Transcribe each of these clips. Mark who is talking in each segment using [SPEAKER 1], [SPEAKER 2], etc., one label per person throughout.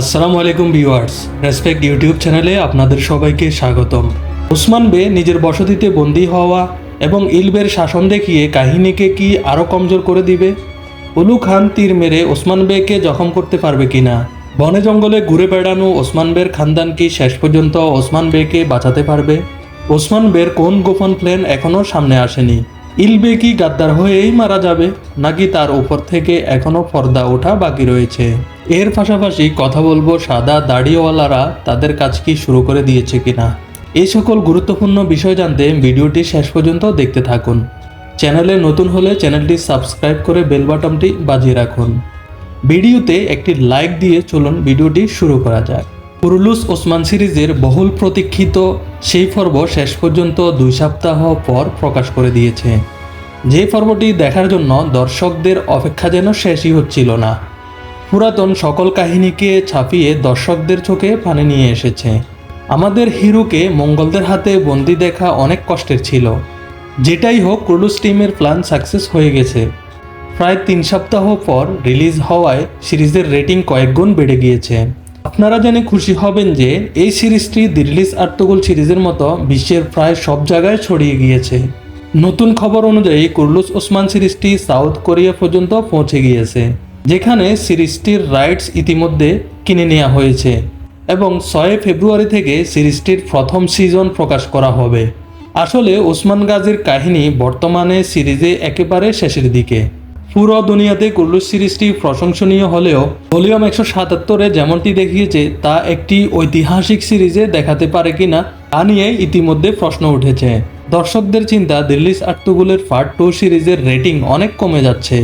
[SPEAKER 1] আসসালামু আলাইকুম viewers, respect YouTube চ্যানেলে আপনাদের সবাইকে স্বাগতম। ওসমান বে নিজের বসতিতে বন্দী হওয়া এবং ইলবের শাসন দেখিয়ে কাহিনীকে কি আরও কমজোর করে দিবে? উলু খান তীর মেরে ওসমান বেকে জখম করতে পারবে কিনা? বনে জঙ্গলে ঘুরে বেড়ানো ওসমান বের খানদান কি শেষ পর্যন্ত ওসমান বেকে বাঁচাতে পারবে? ওসমান বের কোন গোপন প্ল্যান এখনও সামনে আসেনি? ইলবে কি গাদ্দার হয়েই মারা যাবে, নাকি তার উপর থেকে এখনও পর্দা ওঠা বাকি রয়েছে? এর পাশাপাশি কথা বলবো সাদা দাড়িওয়ালারা তাদের কাজ কি শুরু করে দিয়েছে কিনা। এই সকল গুরুত্বপূর্ণ বিষয় জানতে ভিডিওটি শেষ পর্যন্ত দেখতে থাকুন। চ্যানেলে নতুন হলে চ্যানেলটি সাবস্ক্রাইব করে বেল বাটনটি বাজিয়ে রাখুন। ভিডিওতে একটি লাইক দিয়ে চলুন ভিডিওটি শুরু করা যাক। কুরুলুস ওসমান সিরিজের বহুল প্রতীক্ষিত সেই পর্ব শেষ পর্যন্ত 2 সপ্তাহ পর প্রকাশ করে দিয়েছে। যে পর্বটি দেখার জন্য দর্শকদের অপেক্ষা যেন শেষই হচ্ছিল না। পুরাতন সকল কাহিনীকে ছাপিয়ে দর্শকদের চোখে পানি নিয়ে এসেছে। আমাদের হিরোকে মঙ্গলদের হাতে বন্দি দেখা অনেক কষ্টের ছিল। যেটাই হোক, কুরুলুস টিমের প্ল্যান সাকসেস হয়ে গেছে। প্রায় 3 সপ্তাহ পর রিলিজ হওয়ায় সিরিজের রেটিং কয়েক গুণ বেড়ে গিয়েছে। আপনারা জেনে খুশি হবেন যে এই সিরিজটি দি রিলিজ আর্তুগল সিরিজের মতো বিশ্বের প্রায় সব জায়গায় ছড়িয়ে গিয়েছে। নতুন খবর অনুযায়ী কুরুলুস ওসমান সিরিজটি সাউথ কোরিয়া পর্যন্ত পৌঁছে গিয়েছে, যেখানে সিরিজটির রাইটস ইতিমধ্যে কিনে নেওয়া হয়েছে এবং 6 ফেব্রুয়ারি থেকে সিরিজটির প্রথম সিজন প্রকাশ করা হবে। আসলে ওসমান গাজীর কাহিনী বর্তমানে সিরিজে একেবারে শেষের দিকে। পুরো দুনিয়াতে কুরুলুস সিরিজটি প্রশংসনীয় হলেও ভলিউম 177-এ যেমনটি দেখিয়েছে তা একটি ঐতিহাসিক সিরিজে দেখাতে পারে কিনা তা নিয়ে ইতিমধ্যে প্রশ্ন উঠেছে। দর্শকদের চিন্তা, দি রিলিজ আর্তুগলের পার্ট 2 সিরিজের রেটিং অনেক কমে যাচ্ছে।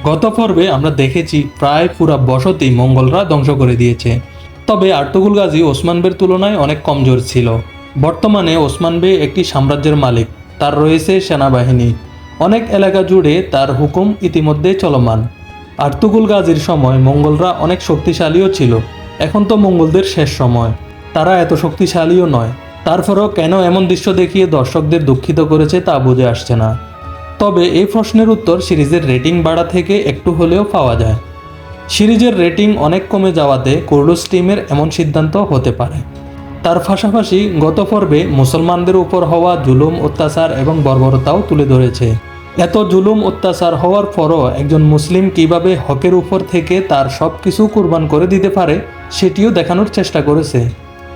[SPEAKER 1] গত পর্বে আমরা দেখেছি প্রায় পুরা বসতি মঙ্গলরা ধ্বংস করে দিয়েছে। তবে আর্তুগল গাজী ওসমান বের তুলনায় অনেক কমজোর ছিল। বর্তমানে ওসমান বে একটি সাম্রাজ্যের মালিক, তার রয়েছে সেনাবাহিনী, অনেক এলাকা জুড়ে তার হুকুম ইতিমধ্যে চলমান। আর্তুগল গাজীর সময় মঙ্গলরা অনেক শক্তিশালীও ছিল। এখন তো মঙ্গলদের শেষ সময়, তারা এত শক্তিশালীও নয়। তারপরেও কেন এমন দৃশ্য দেখিয়ে দর্শকদের দুঃখিত করেছে তা বুঝে আসছে না। তবে এই প্রশ্নের উত্তর সিরিজের রেটিং বাড়া থেকে একটু হলেও পাওয়া যায়। সিরিজের রেটিং অনেক কমে যাওয়াতে কুরুলুস টিমের এমন সিদ্ধান্ত হতে পারে। তার পাশাপাশি গত পর্বে মুসলমানদের উপর হওয়া জুলুম, অত্যাচার এবং বর্বরতাও তুলে ধরেছে। এত জুলুম অত্যাচার হওয়ার পরও একজন মুসলিম কিভাবে হকের উপর থেকে তার সব কিছু কুরবান করে দিতে পারে সেটিও দেখানোর চেষ্টা করেছে।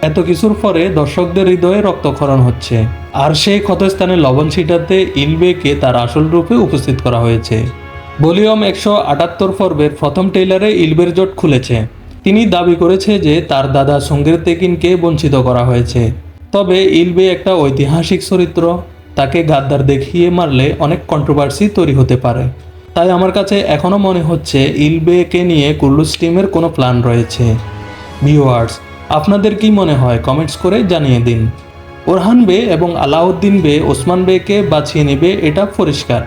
[SPEAKER 1] এত কিছুর পরে দর্শকদের হৃদয়ে রক্তক্ষরণ হচ্ছে, আর সেই ক্ষতস্থানে লবণ ছিটাতে ইলবেকে তার আসল রূপে উপস্থিত করা হয়েছে। ভলিউম 178 পর্বের প্রথম ট্রেইলারে ইলবের জট খুলেছে। তিনি দাবি করেছে যে তার দাদা সঙ্গীর তেকিনকে বঞ্চিত করা হয়েছে। তবে ইলবে একটা ঐতিহাসিক চরিত্র, তাকে গাদ্দার দেখিয়ে মারলে অনেক কন্ট্রোভার্সি তৈরি হতে পারে। তাই আমার কাছে এখনও মনে হচ্ছে ইলবেকে নিয়ে কুরুলুস টিমের কোনো প্ল্যান রয়েছে। ভিউয়ার্স, আপনাদের কি মনে হয় কমেন্টস করে জানিয়ে দিন। ওরহান বে এবং আলাউদ্দিন বে ওসমান বেকে বাঁচিয়ে নেবে এটা পরিষ্কার।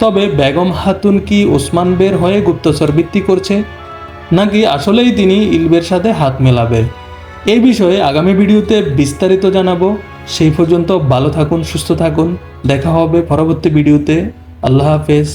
[SPEAKER 1] তবে বেগম খাতুন কি ওসমান বের হয়ে গুপ্তচর বৃত্তি করছে, নাকি আসলেই তিনি ইলবের সাথে হাত মেলাবে? এই বিষয়ে আগামী ভিডিওতে বিস্তারিত জানাবো। সেই পর্যন্ত ভালো থাকুন, সুস্থ থাকুন। দেখা হবে পরবর্তী ভিডিওতে। আল্লাহ হাফেজ।